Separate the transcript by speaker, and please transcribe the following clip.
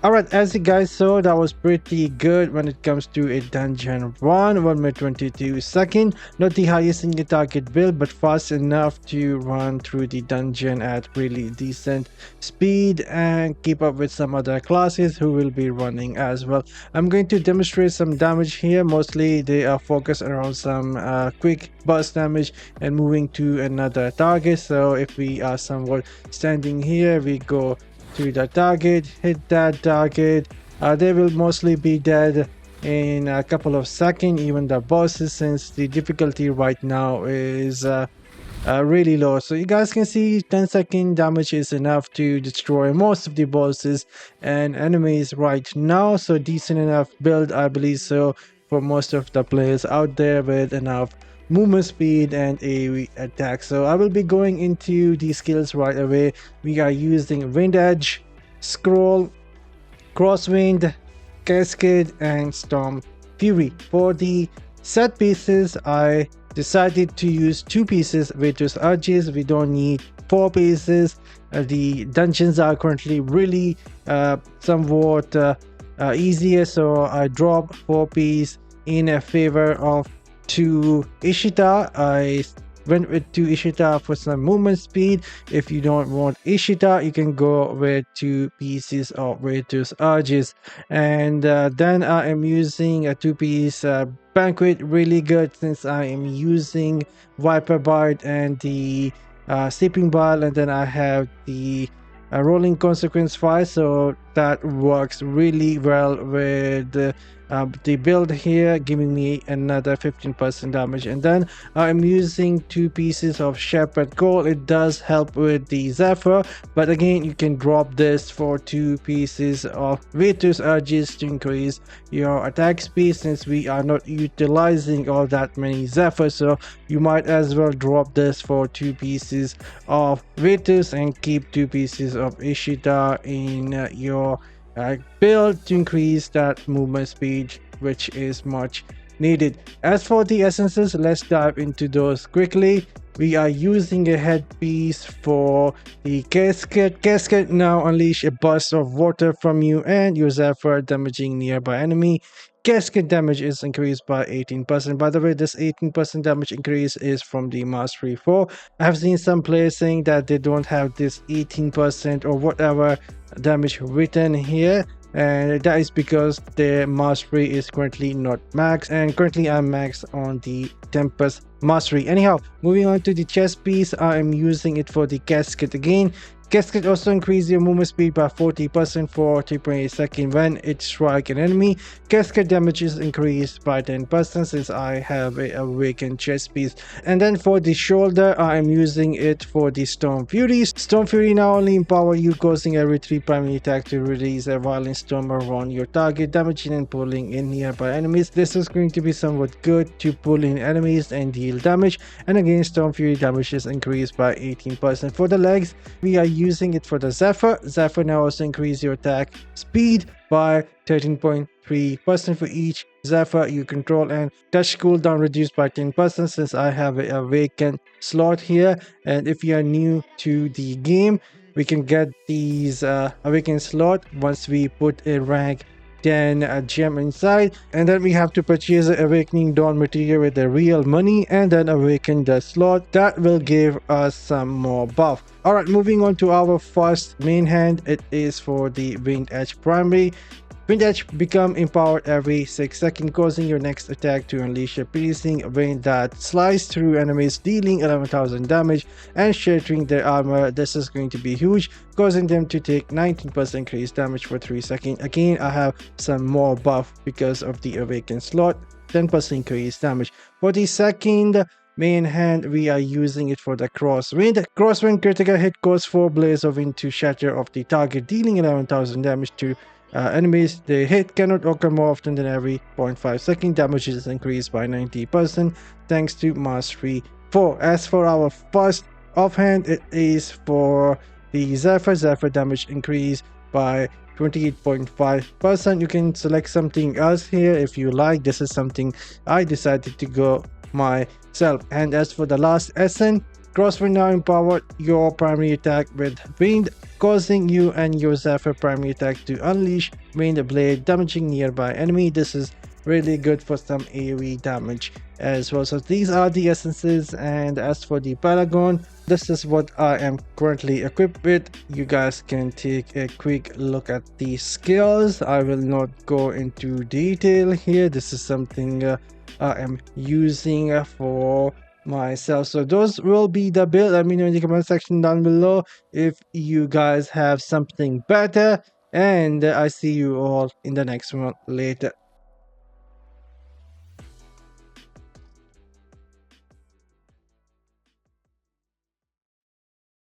Speaker 1: Alright, as you guys saw, that was pretty good when it comes to a dungeon 1 minute 22 seconds. Not the highest in your target build, but fast enough to run through the dungeon at really decent speed and keep up with some other classes who will be running as well. I'm going to demonstrate some damage here. Mostly they are focused around some quick burst damage and moving to another target. So if we are somewhat standing here, we go to the target, hit that target, they will mostly be dead in a couple of seconds, even the bosses, since the difficulty right now is really low. So you guys can see 10-second damage is enough to destroy most of the bosses and enemies right now. So decent enough build, I believe so, for most of the players out there with enough movement speed and AoE attack. So I will be going into the skills right away. We are using Wind Edge, Scroll, Crosswind, Cascade, and Storm Fury. For the set pieces, I decided to use 2 pieces Virtuous Urges. We don't need 4 pieces. The dungeons are currently really somewhat easier, so I dropped 4 pieces in a favor of 2 Ishita. I went with 2 Ishita for some movement speed. If you don't want Ishita, you can go with 2 pieces of Virtuous Urges. And then I am using a 2-piece Banquet, really good, since I am using Viper Bite and the Sleeping Bile, and then I have the Rolling Consequence Fire, so that works really well with the build here, giving me another 15% damage. And then I'm using 2 pieces of Shepherd Gold. It does help with the Zephyr, but again, you can drop this for 2 pieces of Virtuous Urges to increase your attack speed, since we are not utilizing all that many Zephyr. So you might as well drop this for 2 pieces of Virtus and keep 2 pieces of Ishita in your build to increase that movement speed, which is much needed. As for the essences, let's dive into those quickly. We are using a headpiece for the Cascade. Cascade now unleash a burst of water from you and your Zephyr, damaging nearby enemy. Cascade damage is increased by 18%. By the way, this 18% damage increase is from the Mastery 4. I have seen some players saying that they don't have this 18% or whatever damage written here, and that is because their Mastery is currently not max, and currently I'm max on the Tempest Mastery. Anyhow, moving on to the chest piece, I am using it for the Cascade again. Cascade also increases your movement speed by 40% for 3.8 seconds when it strikes an enemy. Cascade damage is increased by 10% since I have a awakened chest piece. And then for the shoulder, I am using it for the Storm Fury. Storm Fury now only empower you, causing every 3 primary attack to release a violent storm around your target, damaging and pulling in nearby enemies. This is going to be somewhat good to pull in enemies and deal damage. And again, Storm Fury damage is increased by 18%. For the legs, we are using it for the Zephyr. Zephyr now also increase your attack speed by 13.3% for each Zephyr you control, and touch cooldown reduced by 10% since I have a vacant slot here. And if you are new to the game, we can get these awakened slot once we put a rank 10 gem inside, and then we have to purchase the awakening dawn material with the real money and then awaken the slot. That will give us some more buff. All right, moving on to our first main hand. It is for the Winged Edge primary. Wind Edge become empowered every 6 seconds, causing your next attack to unleash a piercing wind that slices through enemies, dealing 11,000 damage and shattering their armor. This is going to be huge, causing them to take 19% increased damage for 3 seconds. Again, I have some more buff because of the awakened slot, 10% increased damage. For the second main hand, we are using it for the Crosswind. Crosswind critical hit cause 4 blaze of wind to shatter of the target, dealing 11,000 damage to enemies. The hit cannot occur more often than every 0.5 second. Damage is increased by 90% thanks to Mastery 4. As for our first offhand, it is for the Zephyr. Zephyr damage increased by 28.5%. You can select something else here if you like. This is something I decided to go myself. And as for the last SN, Crosswind now empowered your primary attack with wind, causing you and your Zephyr primary attack to unleash wind blade, damaging nearby enemy. This is really good for some AoE damage as well. So these are the essences, and as for the Paragon, this is what I am currently equipped with. You guys can take a quick look at the skills. I will not go into detail here. This is something I am using for myself. So those will be the build. Let me know in the comment section down below if you guys have something better, and I see you all in the next one later.